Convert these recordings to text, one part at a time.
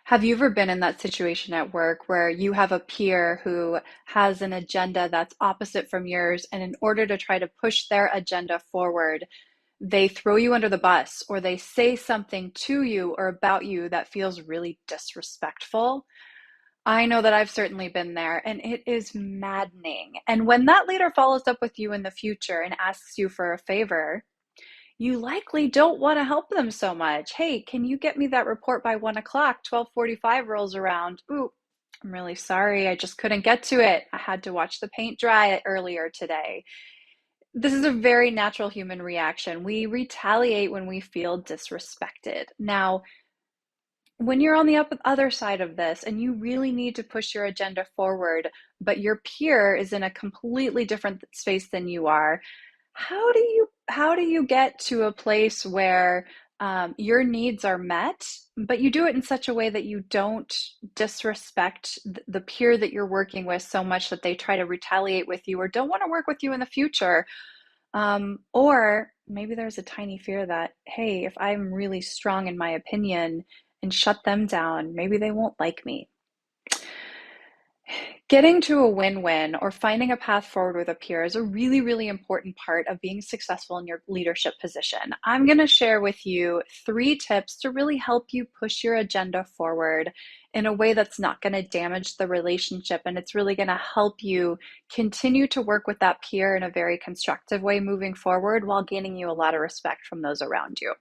Have you ever been in that situation at work where you have a peer who has an agenda that's opposite from yours, and in order to try to push their agenda forward, they throw you under the bus or they say something to you or about you that feels really disrespectful? I know that I've certainly been there, and it is maddening. And when that leader follows up with you in the future and asks you for a favor, you likely don't want to help them so much. Hey, can you get me that report by 1 o'clock? 12:45 rolls around. Ooh, I'm really sorry. I just couldn't get to it. I had to watch the paint dry earlier today. This is a very natural human reaction. We retaliate when we feel disrespected. Now, when you're on the other side of this and you really need to push your agenda forward, but your peer is in a completely different space than you are, how do you get to a place where your needs are met, but you do it in such a way that you don't disrespect the peer that you're working with so much that they try to retaliate with you or don't want to work with you in the future? Or maybe there's a tiny fear that, hey, if I'm really strong in my opinion and shut them down, maybe they won't like me. Getting to a win-win or finding a path forward with a peer is a really, really important part of being successful in your leadership position. I'm going to share with you 3 tips to really help you push your agenda forward in a way that's not going to damage the relationship, and it's really going to help you continue to work with that peer in a very constructive way moving forward while gaining you a lot of respect from those around you.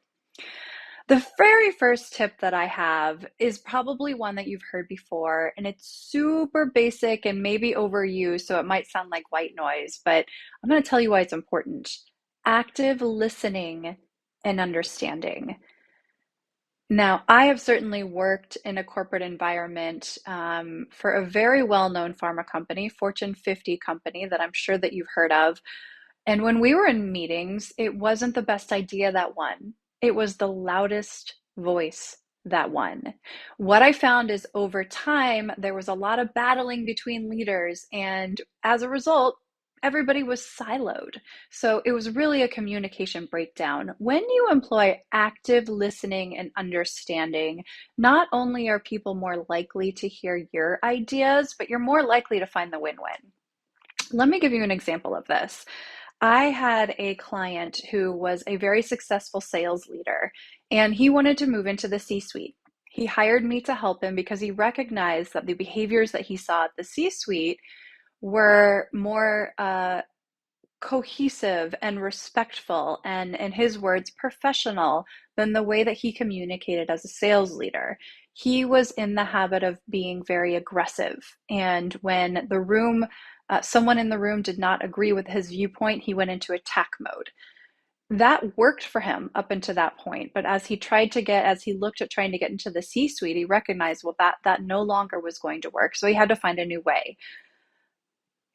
The very first tip that I have is probably one that you've heard before, and it's super basic and maybe overused, so it might sound like white noise, but I'm going to tell you why it's important. Active listening and understanding. Now, I have certainly worked in a corporate environment for a very well-known pharma company, Fortune 50 company that I'm sure that you've heard of. And when we were in meetings, it wasn't the best idea that won. It was the loudest voice that won. What I found is over time, there was a lot of battling between leaders, and as a result, everybody was siloed. So it was really a communication breakdown. When you employ active listening and understanding, not only are people more likely to hear your ideas, but you're more likely to find the win-win. Let me give you an example of this. I had a client who was a very successful sales leader, and he wanted to move into the C-suite. He hired me to help him because he recognized that the behaviors that he saw at the C-suite were more cohesive and respectful and, in his words, professional than the way that he communicated as a sales leader. He was in the habit of being very aggressive, and when someone in the room did not agree with his viewpoint, he went into attack mode. That worked for him up until that point, but as he looked at trying to get into the C-suite, he recognized, well, that no longer was going to work. So he had to find a new way.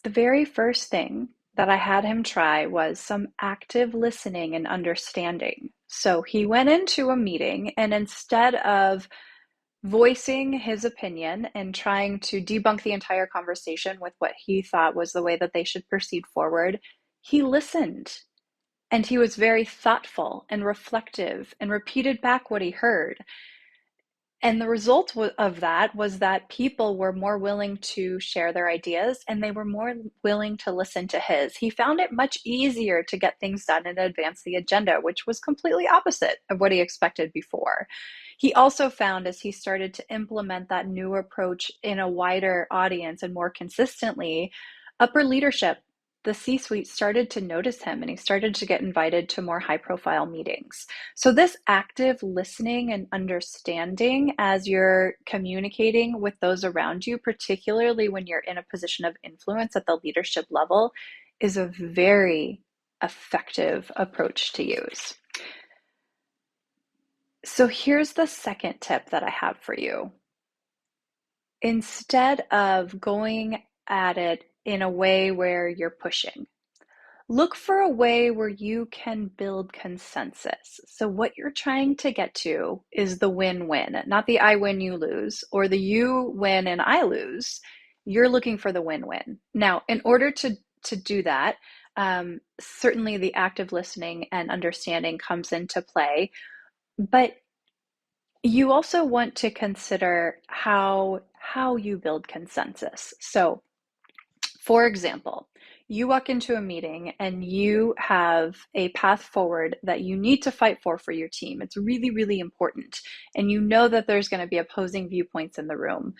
The very first thing that I had him try was some active listening and understanding. So he went into a meeting, and instead of voicing his opinion and trying to debunk the entire conversation with what he thought was the way that they should proceed forward, he listened. And he was very thoughtful and reflective and repeated back what he heard. And the result of that was that people were more willing to share their ideas, and they were more willing to listen to his. He found it much easier to get things done and advance the agenda, which was completely opposite of what he expected before. He also found, as he started to implement that new approach in a wider audience and more consistently, upper leadership, the C-suite, started to notice him, and he started to get invited to more high-profile meetings. So this active listening and understanding as you're communicating with those around you, particularly when you're in a position of influence at the leadership level, is a very effective approach to use. So here's the second tip that I have for you. Instead of going at it in a way where you're pushing, look for a way where you can build consensus. So what you're trying to get to is the win-win, not the I win, you lose, or the you win and I lose. You're looking for the win-win. Now, in order to do that, certainly the active listening and understanding comes into play, but You also want to consider how you build consensus. So, for example, you walk into a meeting and you have a path forward that you need to fight for your team. It's really, really important. And you know that there's going to be opposing viewpoints in the room.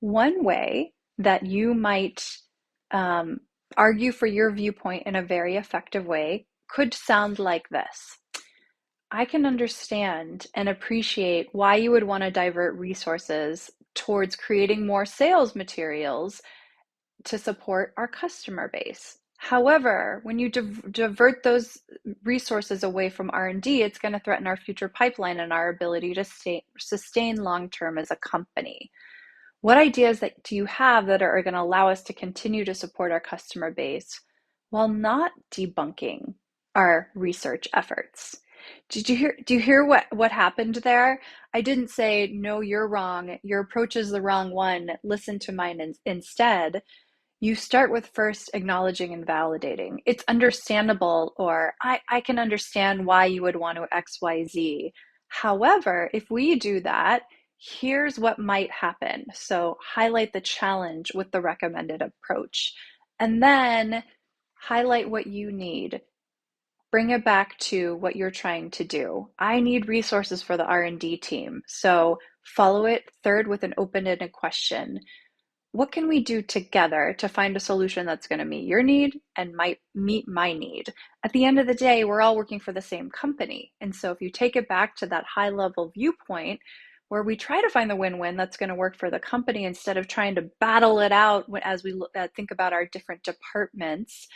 One way that you might um, argue for your viewpoint in a very effective way could sound like this. I can understand and appreciate why you would want to divert resources towards creating more sales materials to support our customer base. However, when you divert those resources away from R&D, it's going to threaten our future pipeline and our ability to sustain long term as a company. What ideas do you have that are going to allow us to continue to support our customer base while not debunking our research efforts? Do you hear what happened there? I didn't say, no, you're wrong. Your approach is the wrong one. Listen to mine instead. You start with first acknowledging and validating. It's understandable, or I can understand why you would want to XYZ. However, if we do that, here's what might happen. So highlight the challenge with the recommended approach, and then highlight what you need. Bring it back to what you're trying to do. I need resources for the R&D team. So follow it third with an open-ended question. What can we do together to find a solution that's going to meet your need and might meet my need? At the end of the day, we're all working for the same company. And so if you take it back to that high level viewpoint where we try to find the win-win that's going to work for the company instead of trying to battle it out as we think about our different departments,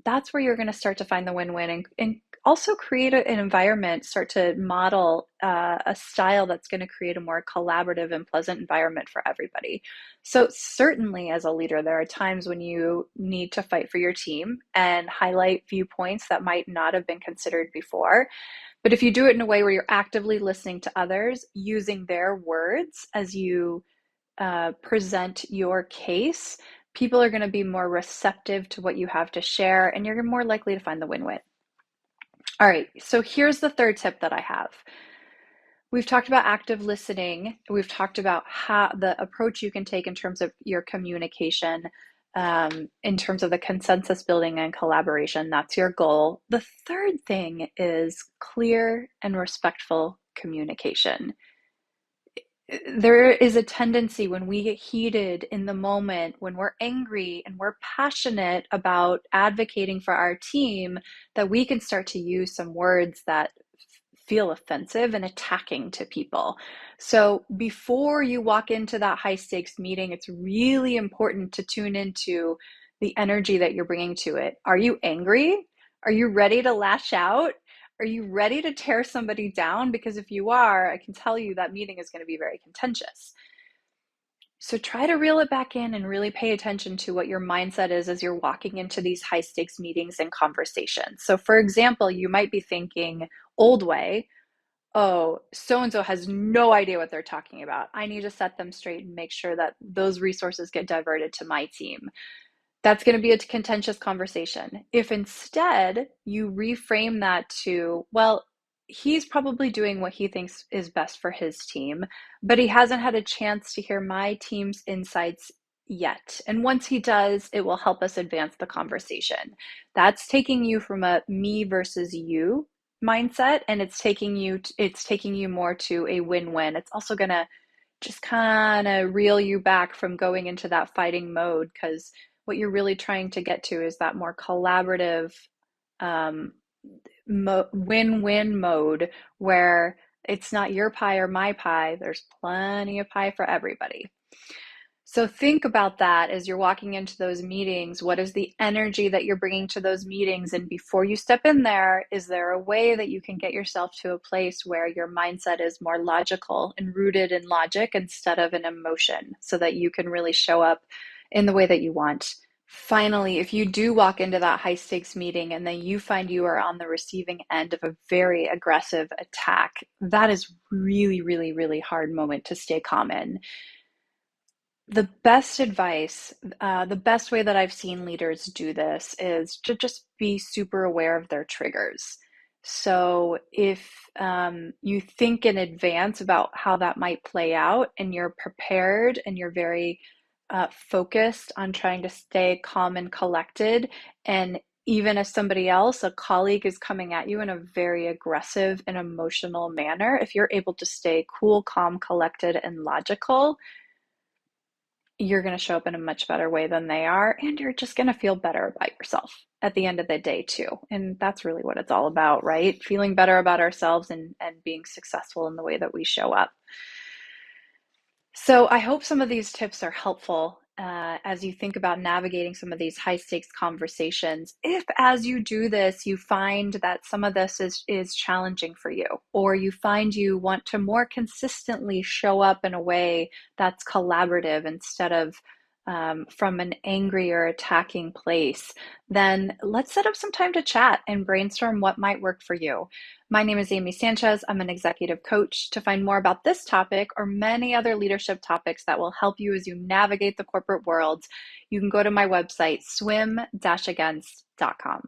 that's where you're going to start to find the win-win and also create an environment, start to model a style that's going to create a more collaborative and pleasant environment for everybody. So certainly as a leader, there are times when you need to fight for your team and highlight viewpoints that might not have been considered before. But if you do it in a way where you're actively listening to others, using their words as you present your case, people are going to be more receptive to what you have to share, and you're more likely to find the win-win. All right, so here's the third tip that I have. We've talked about active listening. We've talked about how the approach you can take in terms of your communication, in terms of the consensus building and collaboration. That's your goal. The third thing is clear and respectful communication. There is a tendency when we get heated in the moment, when we're angry and we're passionate about advocating for our team, that we can start to use some words that feel offensive and attacking to people. So before you walk into that high stakes meeting, it's really important to tune into the energy that you're bringing to it. Are you angry? Are you ready to lash out? Are you ready to tear somebody down? Because if you are, I can tell you that meeting is going to be very contentious. So try to reel it back in and really pay attention to what your mindset is as you're walking into these high stakes meetings and conversations. So for example, you might be thinking old way, oh, so-and-so has no idea what they're talking about. I need to set them straight and make sure that those resources get diverted to my team. That's going to be a contentious conversation. If instead you reframe that to, well, he's probably doing what he thinks is best for his team, but he hasn't had a chance to hear my team's insights yet. And once he does, it will help us advance the conversation. That's taking you from a me versus you mindset, and it's taking you more to a win-win. It's also going to just kind of reel you back from going into that fighting mode, because what you're really trying to get to is that more collaborative um, win-win mode where it's not your pie or my pie. There's plenty of pie for everybody. So think about that as you're walking into those meetings. What is the energy that you're bringing to those meetings? And before you step in there, is there a way that you can get yourself to a place where your mindset is more logical and rooted in logic instead of an emotion, so that you can really show up in the way that you want? Finally, if you do walk into that high stakes meeting and then you find you are on the receiving end of a very aggressive attack, that is really, really, really hard moment to stay calm in. The best advice, the best way that I've seen leaders do this is to just be super aware of their triggers. So if you think in advance about how that might play out and you're prepared and you're very focused on trying to stay calm and collected, and even if somebody else, a colleague, is coming at you in a very aggressive and emotional manner, if you're able to stay cool, calm, collected, and logical, you're going to show up in a much better way than they are, and you're just going to feel better about yourself at the end of the day too. And that's really what it's all about, right? Feeling better about ourselves and being successful in the way that we show up. So I hope some of these tips are helpful as you think about navigating some of these high stakes conversations. If as you do this, you find that some of this is challenging for you, or you find you want to more consistently show up in a way that's collaborative instead of from an angry or attacking place, then let's set up some time to chat and brainstorm what might work for you. My name is Amy Sanchez. I'm an executive coach. To find more about this topic or many other leadership topics that will help you as you navigate the corporate world, you can go to my website, swim-against.com.